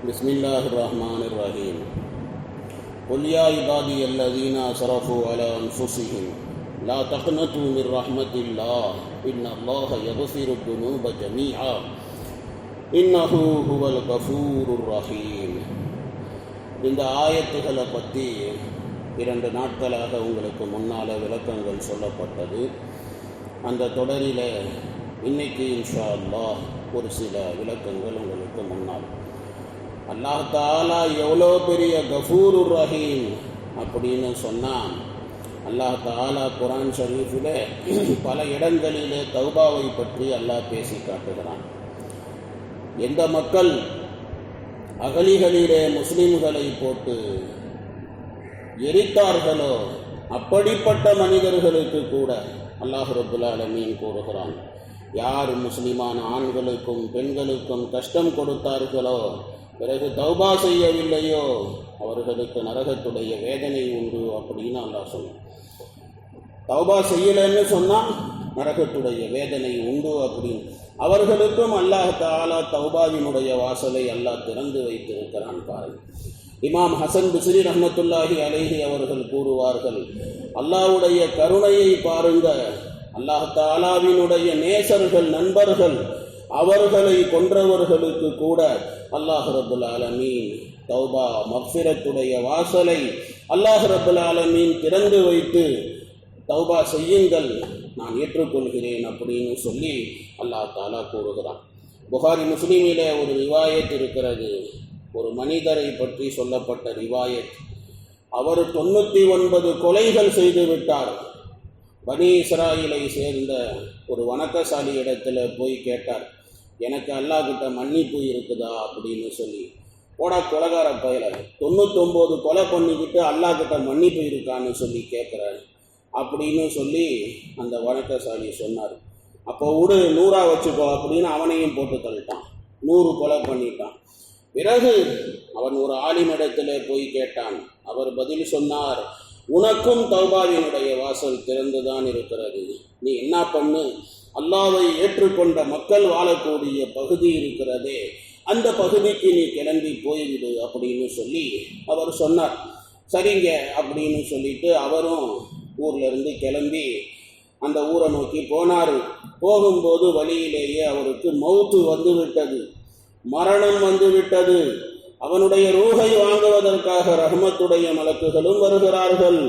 بسم الله الرحمن الرحيم قل يا عبادي الذين أسرفوا على أنفسهم لا تقنطوا من رحمة الله إن الله يغفر الذنوب جميعا إنه هو الغفور الرحيم. இந்த ஆயத்துகளை பற்றி 2 நாட்களாக உங்களுக்கு முன்னால் விளக்கங்கள் சொல்லப்பட்டது. அந்த தொடரில் இன்னைக்கு இன்ஷா அல்லாஹ் ஒரு சில விளக்கங்கள் உங்களுக்கு முன்னால். அல்லாஹ் தஆலா எவ்வளோ பெரிய கஃபூருர் ரஹீம் அப்படின்னு சொன்னால், அல்லாஹ் தஆலா குர்ஆன் ஷரீஃபில் பல இடங்களிலே தௌபாவை பற்றி அல்லாஹ் பேசி காட்டுகிறான். எந்த மக்கள் அகலிகளிலே முஸ்லிம்களை போட்டு எரித்தார்களோ அப்படிப்பட்ட மனிதர்களுக்கு கூட அல்லாஹ் ரப்புல் ஆலமீன் கூறுகிறான், யார் முஸ்லிமான ஆண்களுக்கும் பெண்களுக்கும் கஷ்டம் கொடுத்தார்களோ பிறகு தௌபா செய்யவில்லையோ அவர்களுக்கு நரகத்துடைய வேதனை உண்டு அப்படின்னு அல்லாஹ் சொன்னான். தௌபா செய்யலைன்னு சொன்னால் நரகத்துடைய வேதனை உண்டு அப்படின்னு அவர்களுக்கும் அல்லாஹ் தஆலா தௌபாவினுடைய வாசலை அல்லாஹ் திறந்து வைத்திருக்கிறான். பாருங்கள், இமாம் ஹசன் பிஸ்ரி ரஹ்மத்துல்லாஹி அலைஹி அவர்கள் கூறுவார்கள், அல்லாஹ்வுடைய கருணையை பாருங்க, அல்லாஹ் தஆலாவினுடைய நேசர்கள் நண்பர்கள் அவர்களை கொன்றவர்களுக்கு கூட அல்லாஹ் ரப்புல் ஆலமீன் தௌபா மக்ஃபிரத்துடைய வாசலை அல்லாஹ் ரப்புல் ஆலமீன் திறந்து வைத்து தௌபா செய்யுங்கள், நான் ஏற்றுக்கொள்கிறேன் அப்படின்னு சொல்லி அல்லாஹ் தஆலா கூறுகிறான். புகாரி முஸ்லிமிலே ஒரு ரிவாயத் இருக்கிறது, ஒரு மனிதரை பற்றி சொல்லப்பட்ட ரிவாயத். அவர் 99 கொலைகள் செய்து விட்டார். பனி இஸ்ராயீலை சேர்ந்த ஒரு வணக்கசாலி இடத்துல போய் கேட்டார், எனக்கு அல்லாஹ் கிட்ட மன்னிப்பு இருக்குதா அப்படின்னு சொல்லி. போடா கொலைகார பயல, 99 கொலை பண்ணிக்கிட்டு அல்லாஹ் கிட்ட மன்னிப்பு இருக்கான்னு சொல்லி கேட்குறாரு அப்படின்னு சொல்லி அந்த வணக்கசாலி சொன்னார். அப்போ விடு 100 வச்சுக்கோ அப்படின்னு அவனையும் போட்டு தள்ளிட்டான். 100 கொலை பண்ணிட்டான். பிறகு அவன் ஒரு ஆலிமிடத்தில் போய் கேட்டான். அவர் பதில் சொன்னார், உனக்கும் தௌபாவினுடைய வாசல் திறந்துதான் இருக்கிறது, நீ என்ன பண்ணு, அல்லாஹ்வை ஏற்றுக்கொண்ட மக்கள் வாழக்கூடிய பகுதி இருக்கிறதே அந்த பகுதிக்கு நீ கிளம்பி போய்விடு அப்படின்னு சொல்லி அவர் சொன்னார். சரிங்க அப்படின்னு சொல்லிட்டு அவரும் ஊர்லேருந்து கிளம்பி அந்த ஊரை நோக்கி போனார். போகும்போது வழியிலேயே அவருக்கு மௌத்து வந்து விட்டது, மரணம் வந்து விட்டது. அவனுடைய ரூஹை வாங்குவதற்காக ரஹ்மத்துடைய மலக்குகளும் வருகிறார்கள்,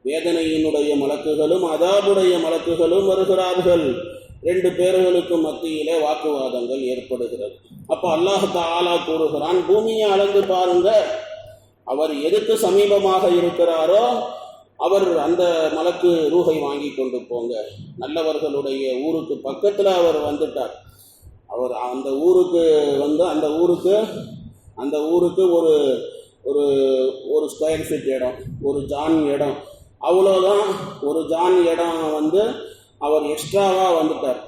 வேதனையினுடைய மலக்குகளும் அதாபுடைய மலக்குகளும் வருகிறார்கள். 2 பேர்களுக்கு மத்தியிலே வாக்குவாதங்கள் ஏற்படுகிறது. அப்போ அல்லாஹ் தஆலா கூறுகிறான், பூமியை அளந்து பாருங்க, அவர் எதுக்கு சமீபமாக இருக்கிறாரோ அவர் அந்த மலக்கு ரூஹை வாங்கி கொண்டு போங்க. நல்லவர்களுடைய ஊருக்கு பக்கத்தில் அவர் வந்துட்டார். அவர் அந்த ஊருக்கு வந்து அந்த ஊருக்கு ஒரு ஒரு ஒரு ஸ்கொயர் ஃபீட் இடம், ஒரு ஜான் இடம், அவ்வளோதான். ஒரு ஜான் இடம் வந்து அவர் எக்ஸ்ட்ராவாக வந்துட்டார்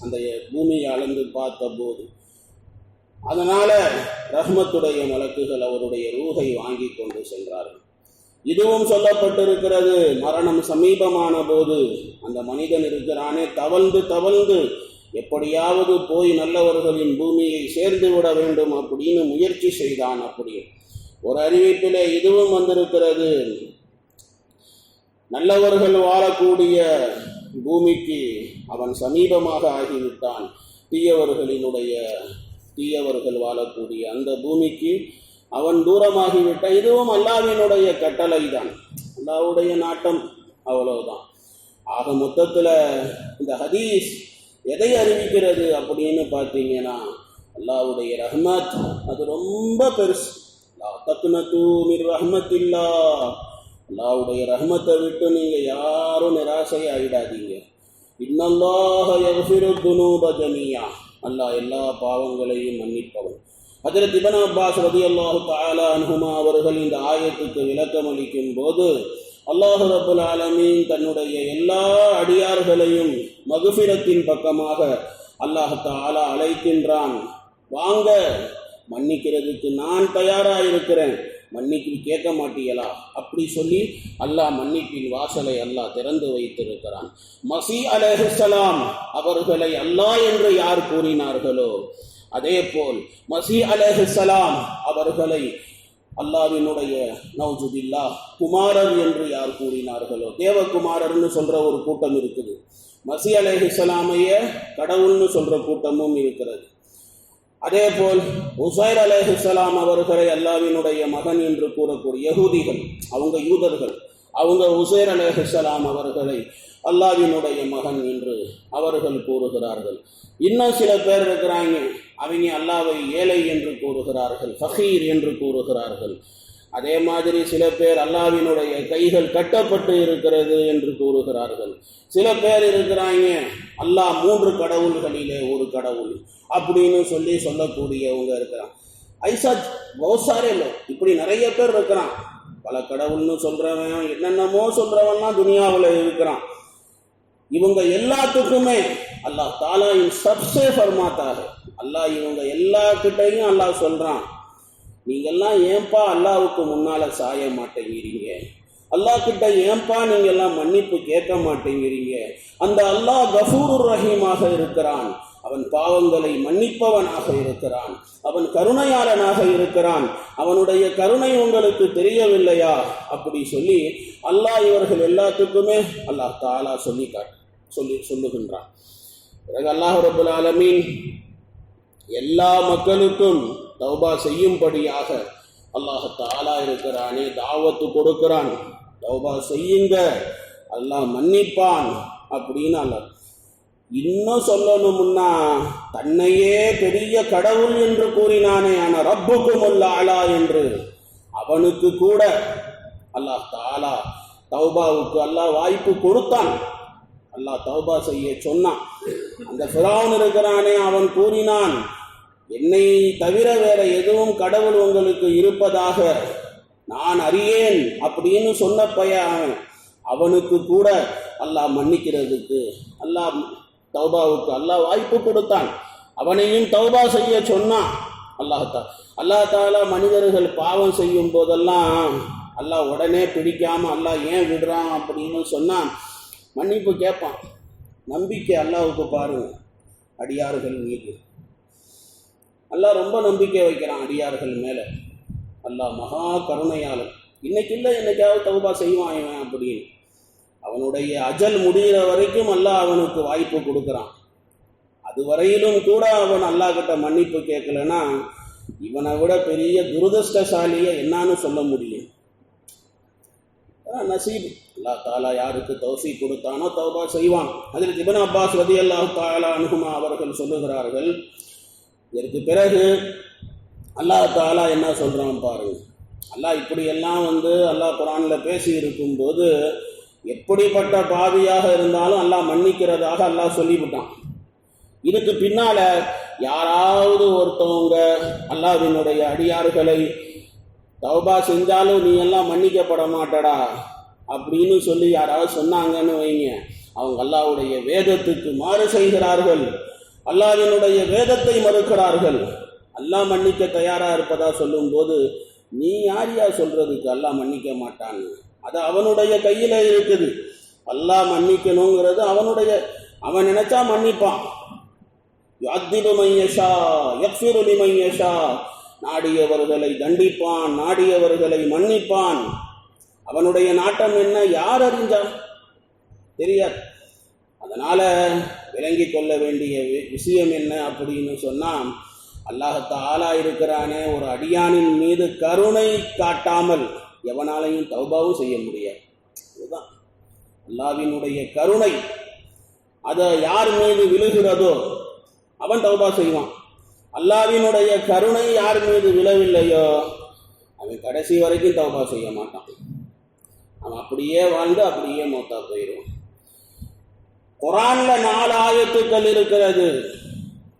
அந்த பூமியை அளந்து பார்த்தபோது. அதனால் ரஹ்மத்துடைய மலக்குகள் அவருடைய ரூஹை வாங்கி கொண்டு சென்றார்கள். இதுவும் சொல்லப்பட்டிருக்கிறது, மரணம் சமீபமான போது அந்த மனிதன் இருக்கிறானே தவழ்ந்து எப்படியாவது போய் நல்லவர்களின் பூமியை சேர்ந்து விட வேண்டும் அப்படின்னு முயற்சி செய்தான். அப்படி ஒரு அறிவிப்பிலே இதுவும் வந்திருக்கிறது, நல்லவர்கள் வாழக்கூடிய பூமிக்கு அவன் சமீபமாக ஆகிவிட்டான், தீயவர்கள் வாழக்கூடிய அந்த பூமிக்கு அவன் தூரமாகிவிட்டான். இதுவும் அல்லாஹ்வினுடைய கட்டளை தான், அல்லாஹ்வுடைய நாட்டம், அவ்வளவுதான். ஆக மொத்தத்தில் இந்த ஹதீஸ் எதை அறிவிக்கிறது அப்படின்னு பார்த்தீங்கன்னா, அல்லாஹ்வுடைய ரஹ்மத் அது ரொம்ப பெருசு. லா தக்னது மின் ரஹ்மத்தில்லாஹ், அல்லாஹ்வுடைய ரஹ்மத்தை விட்டு நீங்கள் யாரும் நிராசை ஆகிடாதீங்க. இன்னல்லாஹ யக்ஃபிரு துனூப ஜமீஆ, அல்லாஹ் எல்லா பாவங்களையும் மன்னிப்பவன். ஹஜ்ரத் இப்னு அப்பாஸ் ரலியல்லாஹு தஆலா அன்ஹுமா அவர்கள் இந்த ஆயத்துக்கு விளக்கம் அளிக்கும் போது, அல்லாஹ் ரப்புல் ஆலமீன் தன்னுடைய எல்லா அடியார்களையும் மக்ஃபிரத்தின் பக்கமாக அல்லாஹ் தஆலா அழைக்கின்றான். வாங்க, மன்னிக்கிறதுக்கு நான் தயாராக இருக்கிறேன், மன்னிப்பு கேட்க மாட்டீங்களா அப்படி சொல்லி அல்லாஹ் மன்னிப்பின் வாசலை அல்லாஹ் திறந்து வைத்திருக்கிறான். மஸீஹ் அலைஹிஸ்ஸலாம் அவர்களை அல்லாஹ் என்று யார் கூறினார்களோ அதே போல் மஸீஹ் அலைஹிஸ்ஸலாம் அவர்களை அல்லாஹ்வினுடைய நௌஜுபில்லா குமாரர் என்று யார் கூறினார்களோ, தேவகுமாரர்னு சொல்ற ஒரு கூட்டம் இருக்குது, மஸீஹ் அலைஹிஸ்ஸலாமைய கடவுள்னு சொல்ற கூட்டமும் இருக்கிறது. அதே போல் உஸைர் அலைஹிஸ்ஸலாம் அவர்களை அல்லாஹ்வினுடைய மகன் என்று கூறக்கூடிய யஹூதிகள், அவங்க யூதர்கள், அவங்க உஸைர் அலைஹிஸ்ஸலாம் அவர்களை அல்லாஹ்வினுடைய மகன் என்று அவர்கள் கூறுகிறார்கள். இன்னும் சில பேர் இருக்கிறாங்க, அவங்க அல்லாஹ்வை ஏழை என்று கூறுகிறார்கள், ஃபகீர் என்று கூறுகிறார்கள். அதே மாதிரி சில பேர் அல்லாஹ்வினுடைய கைகள் கட்டப்பட்டு இருக்கிறது என்று கூறுகிறார்கள். சில பேர் இருக்கிறாங்க அல்லாஹ் 3 கடவுள்களிலே ஒரு கடவுள் அப்படின்னு சொல்லக்கூடியவங்க இருக்கிறாங்க. ஐசா பௌசாரே இல்லை, இப்படி நிறைய பேர் இருக்கிறான். பல கடவுள்னு சொல்றவன், என்னென்னமோ சொல்றவன்லாம் துனியாவில் இருக்கிறான். இவங்க எல்லாத்துக்குமே அல்லாஹ் தாலாயின் சப்சே ஃபர்மாத்தாக, அல்லாஹ் இவங்க எல்லாக்கிட்டையும் அல்லாஹ் சொல்றான், நீங்கெல்லாம் ஏன்பா அல்லாஹ்வுக்கு முன்னால சாய மாட்டேங்கிறீங்க, அல்லாஹ் கிட்ட ஏன்பா நீங்க எல்லாம் மன்னிப்பு கேட்க மாட்டேங்கிறீங்க. அந்த அல்லாஹ் கஃபூருர் ரஹீமாக இருக்கிறான், அவன் பாவங்களை மன்னிப்பவனாக இருக்கிறான், அவன் கருணையாளனாக இருக்கிறான், அவனுடைய கருணை உங்களுக்கு தெரியவில்லையா அப்படி சொல்லி அல்லாஹ் இவர்கள் எல்லாத்துக்குமே அல்லாஹ் தாலா சொல்லுகின்றான். பிறகு அல்லாஹ் ரப்பல் ஆலமீன் எல்லா மக்களுக்கும் தௌபா செய்யும்படியாக அல்லாஹ் தாலா இருக்கிறானே தாவத்து கொடுக்கிறான், தௌபா செய்யுங்க, அல்லாஹ் மன்னிப்பான் அப்படின்னு. அல்லாஹ் இன்னும் சொல்லணும்னா தன்னையே பெரிய கடவுள் என்று கூறினானே, ஆனா ரப்புக்குமுல் அலா என்று, அவனுக்கு கூட அல்லாஹ் தாலா தௌபாவுக்கு அல்லாஹ் வாய்ப்பு கொடுத்தான். அல்லாஹ் தௌபா செய்ய சொன்னான். அந்த ஃபிரௌன் இருக்கிறானே, அவன் கூறினான், என்னை தவிர வேற எதுவும் கடவுள் உங்களுக்கு இருப்பதாக நான் அறியேன் அப்படின்னு சொன்ன பையன், அவனுக்கு கூட அல்லாஹ் மன்னிக்கிறதுக்கு அல்லாஹ் தௌபாவுக்கு அல்லாஹ் வாய்ப்பு கொடுத்தான். அவனையும் தௌபா செய்ய சொன்னான். அல்லாஹ் தாலா மனிதர்கள் பாவம் செய்யும் போதெல்லாம் அல்லாஹ் உடனே பிடிக்காம அல்லாஹ் ஏன் விடுறான் அப்படின்னு சொன்னான், மன்னிப்பு கேட்பான். நம்பிக்கை அல்லாஹ்வுக்கு பாருங்க, அடியார்கள் மீது அல்லாஹ் ரொம்ப நம்பிக்கை வைக்கிறான் அடியார்கள் மேல. அல்லாஹ் மகா கருணையாளன். இன்னைக்கு இல்லை என்னைக்காவது தௌபா செய்வான் இவன் அப்படின்னு. அவனுடைய அஜல் முடிகிற வரைக்கும் அல்லாஹ் அவனுக்கு வாய்ப்பு கொடுக்குறான். அது வரையிலும் கூட அவன் அல்லாஹ் கிட்ட மன்னிப்பு கேட்கலன்னா இவனை விட பெரிய துரதிர்ஷ்டசாலியை என்னான்னு சொல்ல முடியும். நசீப். அல்லாஹ் தாலா யாருக்கு தௌஃபீக் கொடுத்தானோ தௌபா செய்வான். அதில் இப்னு அப்பாஸ் ரலியல்லாஹு தஆலா அன்ஹுமா அவர்கள் சொல்லுகிறார்கள், இதற்கு பிறகு அல்லாஹ் தாலா என்ன சொல்றான் பாருங்க. அல்லாஹ் இப்படியெல்லாம் அல்லாஹ் குர்ஆனில் பேசி இருக்கும்போது எப்படிப்பட்ட பாவியாக இருந்தாலும் அல்லாஹ் மன்னிக்கிறதாக அல்லாஹ் சொல்லிவிட்டான். இதுக்கு பின்னால யாராவது ஒருத்தவங்க அல்லாஹ்வினுடைய அடியார்களை தௌபா செஞ்சாலும் நீ எல்லாம் மன்னிக்கப்பட மாட்டடா அப்படின்னு சொல்லி யாராவது சொன்னாங்கன்னு வைங்க, அவங்க அல்லாஹ்வுடைய வேதத்துக்கு மாறு செய்கிறார்கள், அல்லாஹ்வினுடைய வேதத்தை மறுக்கிறார்கள். அல்லாஹ் மன்னிக்க தயாரா இருப்பதா சொல்லும் போது நீ யாரியா சொல்றதுக்கு அல்லாஹ் மன்னிக்க மாட்டான்னு? அது அவனுடைய கையில இருக்குது. அல்லாஹ் மன்னிக்கணுங்கிறது அவன் நினைச்சா மன்னிப்பான். யுஅத்திபு மன் யஷா யக்ஃபிரு லிமன் யஷா, நாடியவர்களை தண்டிப்பான், நாடியவர்களை மன்னிப்பான். அவனுடைய நாட்டம் என்ன யார் அறிஞ்சா தெரியாது. அதனால விளங்கி கொள்ள வேண்டிய விஷயம் என்ன அப்படின்னு சொன்னா, அல்லாஹ் தஆலா இருக்கிறானே, ஒரு அடியானின் மீது கருணை காட்டாமல் எவனாலையும் தௌபாவும் செய்ய முடியாது. இதுதான் அல்லாஹ்வினுடைய கருணை. அதை யார் மீது விழுகிறதோ அவன் தௌபா செய்வான். அல்லாஹ்வினுடைய கருணை யார் மீது விழவில்லையோ அவன் கடைசி வரைக்கும் தௌபா செய்ய மாட்டான். அவன் அப்படியே வாழ்ந்து அப்படியே மௌத்தா போயிடுவான். குர்ஆன்ல 4 ஆயத்துக்கள் இருக்கிறது.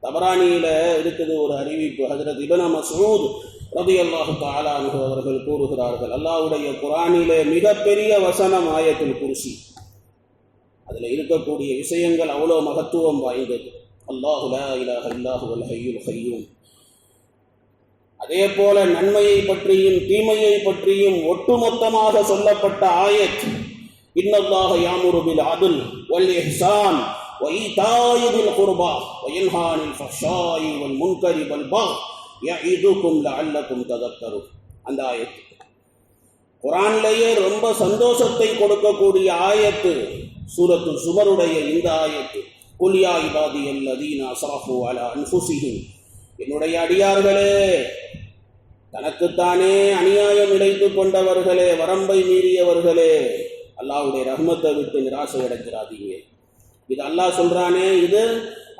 தபரானியில இருக்குது ஒரு அறிவிப்பு. ஹஜ்ரத் இப்னு மஸ்ஊத் ரலியல்லாஹு தஆலா அன்ஹு அவர்கள் கூறுகிறார்கள், அல்லாஹ்வுடைய குர்ஆனிலே மிகப்பெரிய வசனம் ஆயத்துல் குர்சி. அதுல இருக்கக்கூடிய விஷயங்கள் அவ்வளோ மகத்துவம் வாய்ந்தது. அல்லாஹு லா இலாஹ இல்லா ஹுவல் ஹய்யுல் கய்யூம். அதே போல நன்மையை பற்றியும் தீமையை பற்றியும் ஒட்டுமொத்தமாக சொல்லப்பட்ட ஆயத், இன்னல்லாஹ யாமுரு பில் அத்ல் வல் இஹ்சான் وإيتاء ذي القربى وينهى عن الفحشاء والمنكر والبغي يعظكم لعلكم تذكرون. அந்த ஆயத்து குர்ஆனிலேயே ரொம்ப சந்தோஷத்தை கொடுக்கக்கூடிய ஆயத்து. சூரத்து சுமருடைய இந்த ஆயத்து, குல் யா இபாதியல்லதீன அஸ்ரஃபு அலா அன்ஃபுஸிஹிம், என்னுடைய அடியார்களே, தனக்குத்தானே அநியாயம் இழைத்துக் கொண்டவர்களே, வரம்பை மீறியவர்களே, அல்லாஹ்வுடைய ரஹ்மத்தை விட்டு நிராசை அடைஞ்சிராதீங்க. இது அல்லாஹ் சொல்றானே, இது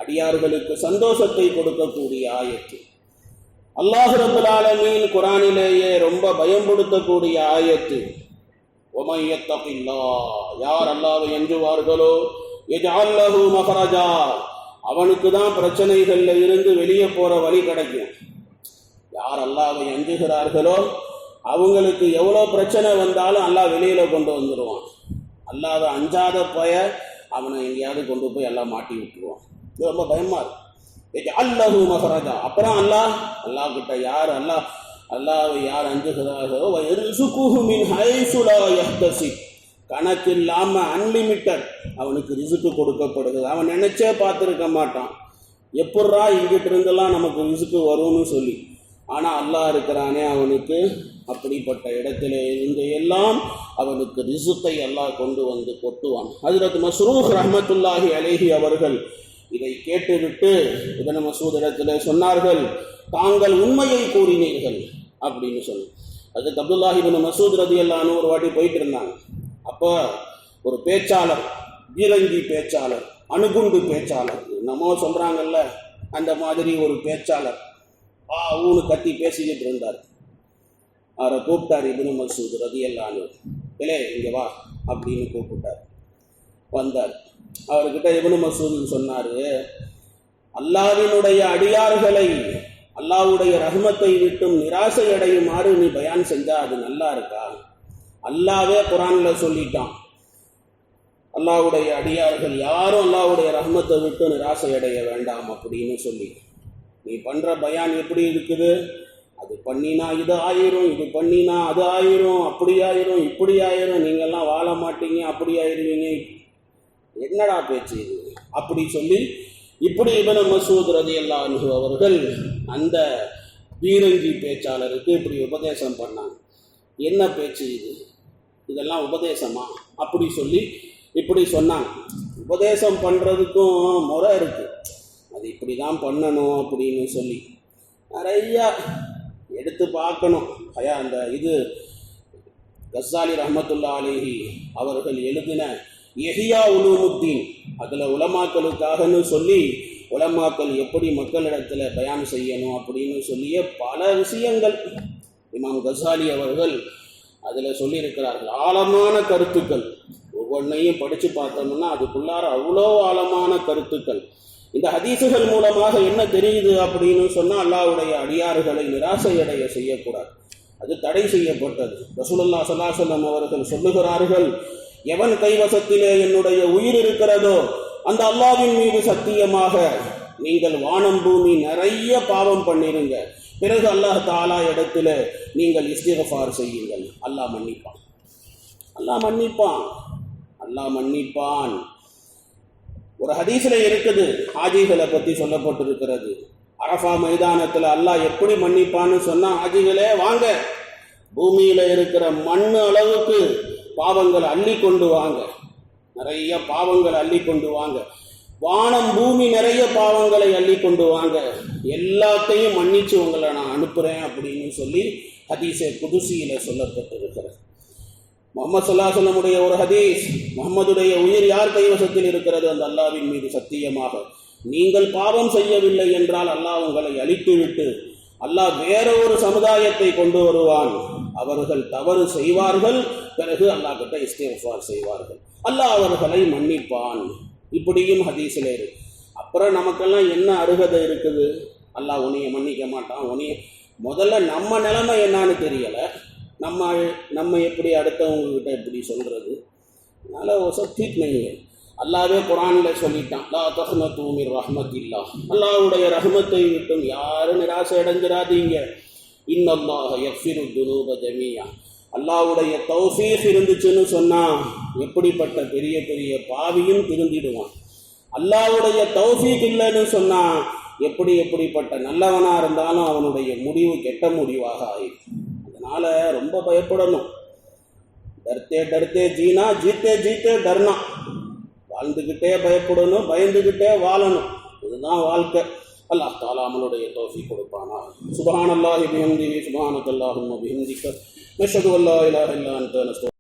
அடியார்களுக்கு சந்தோஷத்தை கொடுக்கக்கூடிய ஆயத்து. அல்லாஹ் ரப்பல் ஆலமீன் குர்ஆனிலேயே ரொம்ப பயம்படுத்தக்கூடிய ஆயத்து. வமன் யத்தகில்லாஹ், யார் அல்லாஹ்வை அஞ்சுவார்களோ, யஜ்அல் லஹு மக்ரஜா, அவனுக்கு தான் பிரச்சனைகள்ல இருந்து வெளியே போற வழி கிடைக்கும். யார் அல்லாஹ்வை அஞ்சுகிறார்களோ அவங்களுக்கு எவ்வளோ பிரச்சனை வந்தாலும் அல்லாஹ் வெளியில கொண்டு வந்துடுவான். அல்லாஹ்வை அஞ்சாத பய அவனை எங்கேயாவது கொண்டு போய் எல்லாம் மாட்டி விட்டுருவான். இது ரொம்ப பயமா இருக்கு. அல்லஹு மஹரஜா, அப்புறம் அல்லாஹ் கிட்ட யார் அல்லாஹ்வை யார் அஞ்சுகிறார்களோ மின் ஹைஸு லா யஹ்தசிப், கணக்கு இல்லாம அன்லிமிட்டட் அவனுக்கு ரிசுக்கு கொடுக்கப்படுகிறது. அவன் நினைச்சே பார்த்துருக்க மாட்டான், எப்பட்றா இங்கிட்ட இருந்தெல்லாம் நமக்கு ரிசுக்கு வரும்னு சொல்லி. ஆனால் அல்லாஹ் இருக்கிறானே, அவனுக்கு அப்படிப்பட்ட இடத்துல இருந்து எல்லாம் அவனுக்கு ரிசுக்கை அல்லாஹ் கொண்டு வந்து கொட்டுவான். ஹஜ்ரத் மஸ்ரூக் ரஹ்மத்துல்லாஹி அலைஹி அவர்கள் இதை கேட்டுவிட்டு இப்னு மஸ்ஊத் இடத்துல சொன்னார்கள், தாங்கள் உண்மையை கூறினீர்கள் அப்படின்னு சொல்லி. ஹஜ்ரத் அப்துல்லாஹ் இப்னு மஸ்ஊத் ரலியல்லாஹு அன்ஹு ஒரு வாட்டி போயிட்டு இருந்தாங்க. அப்போ ஒரு பேச்சாளர், பீரங்கி பேச்சாளர், அணுகுண்டு பேச்சாளர், நம்ம சொல்றாங்கல்ல அந்த மாதிரி ஒரு பேச்சாளர் ஊனு கத்தி பேசிக்கிட்டு இருந்தார். அவரை கூப்பிட்டார் இப்னு மஸ்ஊத் ரலியல்லாஹு அன்ஹு, இல்லே இங்கே வா அப்படின்னு கூப்பிட்டார். வந்தார். அவர்கிட்ட இப்னு மஸ்ஊத் சொன்னார், அல்லாஹ்வினுடைய அடியார்களை அல்லாஹ்வுடைய ரஹ்மத்தை விட்டும் நிராசை அடையுமாறு நீ பயான் செஞ்சா அது நல்லா இருக்கா? அல்லாஹ்வே குர்ஆன்ல சொல்லிட்டான், அல்லாஹ்வுடைய அடியார்கள் யாரும் அல்லாஹ்வுடைய ரஹ்மத்தை விட்டு நிராசை அடைய வேண்டாம் அப்படின்னு சொல்லி. நீ பண்ற பயான் எப்படி இருக்குது? அது பண்ணினா இது ஆயிரும், இது பண்ணினா அது ஆயிரும், அப்படி ஆயிரும், இப்படி ஆயிரும், நீங்கள்லாம் வாழ மாட்டீங்க, அப்படி ஆயிடுவீங்க, என்னடா பேச்சு இது அப்படி சொல்லி இப்படி இப்னு மஸ்ஊத் ரலியல்லாஹு அன்ஹு அவர்கள் அந்த பீரங்கி பேச்சாளருக்கு இப்படி உபதேசம் பண்ணாங்க. என்ன பேச்சு இது, இதெல்லாம் உபதேசமா அப்படி சொல்லி இப்படி சொன்னாங்க. உபதேசம் பண்ணுறதுக்கும் முறை இருக்கு, அது இப்படி தான் பண்ணணும் அப்படின்னு சொல்லி நிறையா எடுத்து பார்க்கணும். அந்த இது கஸ்ஸாலி ரஹ்மத்துல்லாஹி அலைஹி அவர்கள் எழுதின இஹ்யா உலூமுத்தீன், அதில் உலமாக்களுக்காகன்னு சொல்லி உலமாக்கள் எப்படி மக்களிடத்தில் பயான் செய்யணும் அப்படின்னு சொல்லிய பல விஷயங்கள் இமாம் கஸ்ஸாலி அவர்கள் அதில் சொல்லியிருக்கிறார்கள். ஆழமான கருத்துக்கள், ஒவ்வொன்றையும் படித்து பார்த்தோம்னா அதுக்குள்ளார அவ்வளோ ஆழமான கருத்துக்கள். இந்த ஹதீஸுகள் மூலமாக என்ன தெரியுது அப்படின்னு சொன்னால், அல்லாஹ்வுடைய அடியார்களை நிராசையடைய செய்யக்கூடாது, அது தடை செய்யப்பட்டது. ரசூலுல்லாஹி ஸல்லல்லாஹு அலைஹி வஸல்லம் அவர்கள் சொல்லுகிறார்கள், எவன் கைவசத்திலே என்னுடைய உயிர் இருக்கிறதோ அந்த அல்லாஹ்வின் மீது சத்தியமாக நீங்கள் வானம் பூமி நிறைய பாவம் பண்ணிருங்க, பிறகு அல்லாஹ் தஆலா இடத்துல நீங்கள் இஸ்திக்ஃபார் செய்யுங்கள், அல்லாஹ் மன்னிப்பான், அல்லாஹ் மன்னிப்பான், அல்லாஹ் மன்னிப்பான். ஒரு ஹதீஸ்ல இருக்குது, ஹாஜிகளை பற்றி சொல்லப்பட்டிருக்கிறது. அரஃபா மைதானத்தில் அல்லாஹ் எப்படி மன்னிப்பான்னு சொன்னா, ஹாஜிகளே வாங்க, பூமியில இருக்கிற மண்ணு அளவுக்கு பாவங்கள் அள்ளி கொண்டு வாங்க, நிறைய பாவங்களை அள்ளி கொண்டு வாங்க, வானம் பூமி நிறைய பாவங்களை அள்ளி கொண்டு வாங்க, எல்லாத்தையும் மன்னிச்சு உங்களை நான் அனுப்புறேன் அப்படின்னு சொல்லி ஹதீஸே குதுசியில சொல்லப்பட்டிருக்கிறது. முஹம்மது ஸல்லல்லாஹு அலைஹி வஸல்லமுடைய ஒரு ஹதீஸ், முஹம்மதுடைய உயிர் யார் கைவசத்தில் இருக்கிறது அந்த அல்லாஹ்வின் மீது சத்தியமாக, நீங்கள் பாவம் செய்யவில்லை என்றால் அல்லாஹ் உங்களை அழித்துவிட்டு அல்லாஹ் வேற ஒரு சமுதாயத்தை கொண்டு வருவான், அவர்கள் தவறு செய்வார்கள், பிறகு அல்லாஹ் கிட்ட இஸ்திக்ஃபார் செய்வார்கள், அல்லாஹ் அவர்களை மன்னிப்பான். இப்படியும் ஹதீஸில் இருக்கு. அப்புறம் நமக்கெல்லாம் என்ன அருகதை இருக்குது? அல்லாஹ் உன்னைய மன்னிக்க மாட்டான், உன்னைய முதல்ல நம்ம நிலைமை என்னான்னு தெரியலை, நம்ம எப்படி அடுத்தவங்ககிட்ட எப்படி சொல்றது? அதனால் சத்திக் நெய்ய அல்லாவே குர்ஆனில் சொல்லிட்டான், லா தக்னது மின் ரஹ்மத்தில்லாஹ், அல்லாஹ்வுடைய ரஹ்மத்தை விட்டும் யாரும் நிராசை அடைஞ்சிடாதீங்க. இன்னல்லாஹ யக்ஃபிரு துனூப ஜமீஆ, அல்லாஹ்வுடைய தௌஃபீக் இருந்துச்சுன்னு சொன்னா எப்படிப்பட்ட பெரிய பெரிய பாவியும் திருந்திடுவான். அல்லாஹ்வுடைய தௌஃபீக் இல்லைன்னு சொன்னா எப்படிப்பட்ட நல்லவனா இருந்தாலும் அவனுடைய முடிவு கெட்ட முடிவாக ஆயிடும். அதனால ரொம்ப பயப்படணும். டர்த்தே ஜீனா, ஜீத்தே டர்னா. வாழ்ந்துக்கிட்டே பயப்படணும், பயந்துக்கிட்டே வாழணும். இதுதான் வாழ்க்கை. அல்லாஹ் தஆலா அமலுடைய தௌஃபீக் கொடுப்பானா. சுப்ஹானல்லாஹி பிஹம்திஹி சுப்ஹானக்கல்லாஹும்ம பிஹம்திக நஷ்ஹது அல்லா இலாஹா இல்லா அன்த நஸ்தக்ஃபிருக